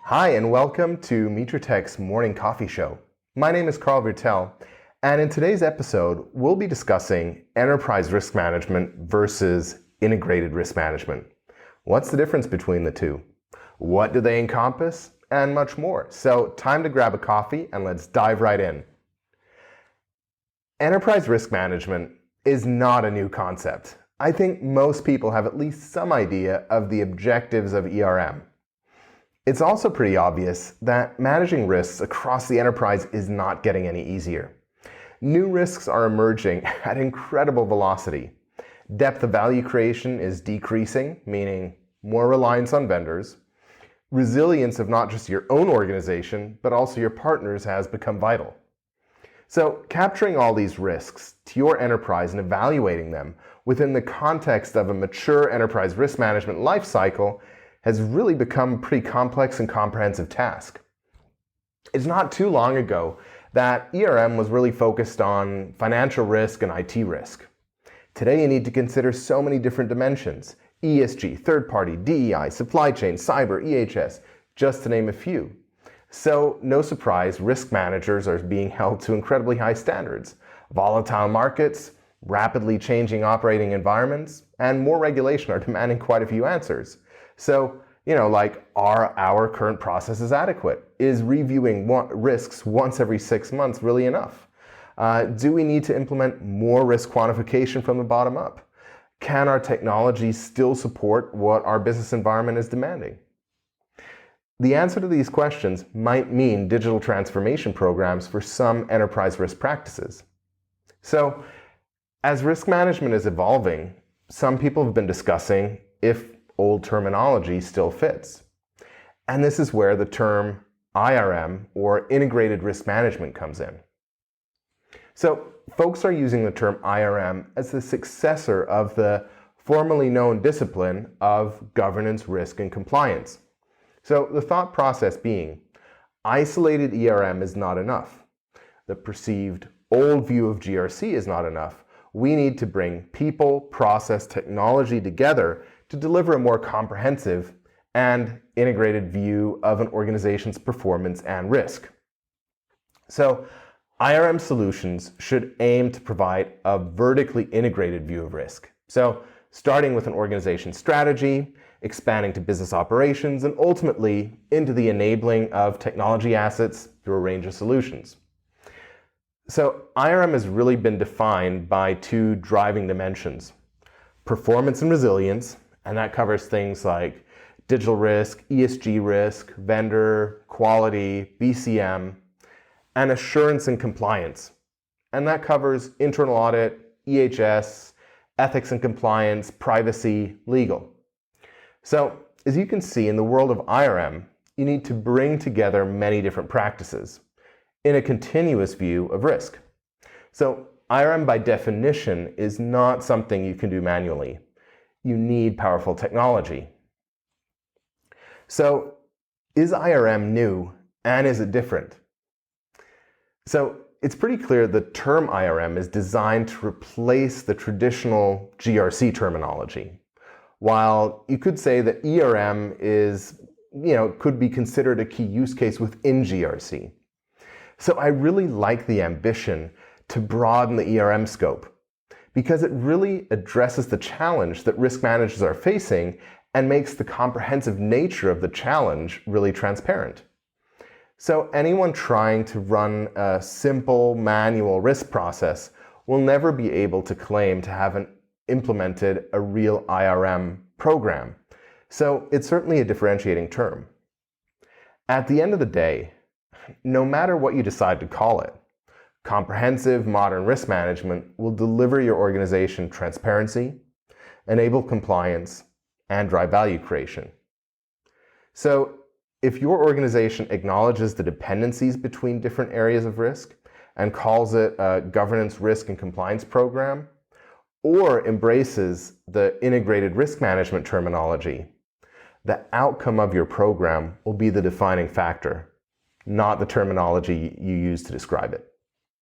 Hi, and welcome to Mitratech's Morning Coffee Show. My name is Karl Viertel, and in today's episode, we'll be discussing enterprise risk management versus integrated risk management. What's the difference between the two? What do they encompass? And much more. So, time to grab a coffee and let's dive right in. Enterprise risk management is not a new concept. I think most people have at least some idea of the objectives of ERM. It's also pretty obvious that managing risks across the enterprise is not getting any easier. New risks are emerging at incredible velocity. Depth of value creation is decreasing, meaning more reliance on vendors. Resilience of not just your own organization, but also your partners has become vital. So, capturing all these risks to your enterprise and evaluating them within the context of a mature enterprise risk management lifecycle has really become a pretty complex and comprehensive task. It's not too long ago that ERM was really focused on financial risk and IT risk. Today you need to consider so many different dimensions: ESG, third-party, DEI, supply chain, cyber, EHS, just to name a few. So, no surprise, risk managers are being held to incredibly high standards. Volatile markets, rapidly changing operating environments, and more regulation are demanding quite a few answers. So, are our current processes adequate? Is reviewing risks once every 6 months really enough? Do we need to implement more risk quantification from the bottom up? Can our technology still support what our business environment is demanding? The answer to these questions might mean digital transformation programs for some enterprise risk practices. So, as risk management is evolving, some people have been discussing if old terminology still fits. And this is where the term IRM, or integrated risk management, comes in. So, folks are using the term IRM as the successor of the formerly known discipline of governance, risk, and compliance. So, the thought process being, isolated ERM is not enough. The perceived old view of GRC is not enough. We need to bring people, process, technology together to deliver a more comprehensive and integrated view of an organization's performance and risk. So, IRM solutions should aim to provide a vertically integrated view of risk. So, starting with an organization strategy, expanding to business operations, and ultimately into the enabling of technology assets through a range of solutions. So, IRM has really been defined by two driving dimensions: performance and resilience, and that covers things like digital risk, ESG risk, vendor, quality, BCM, and assurance and compliance. And that covers internal audit, EHS, ethics and compliance, privacy, legal. So, as you can see, in the world of IRM, you need to bring together many different practices in a continuous view of risk. So, IRM by definition is not something you can do manually. You need powerful technology. So, is IRM new and is it different? So, it's pretty clear the term IRM is designed to replace the traditional GRC terminology. While you could say that ERM could be considered a key use case within GRC. So I really like the ambition to broaden the ERM scope, because it really addresses the challenge that risk managers are facing and makes the comprehensive nature of the challenge really transparent. So anyone trying to run a simple manual risk process will never be able to claim to have implemented a real IRM program. So it's certainly a differentiating term. At the end of the day, no matter what you decide to call it, comprehensive modern risk management will deliver your organization transparency, enable compliance, and drive value creation. So, if your organization acknowledges the dependencies between different areas of risk and calls it a governance, risk, and compliance program, or embraces the integrated risk management terminology, the outcome of your program will be the defining factor, not the terminology you use to describe it.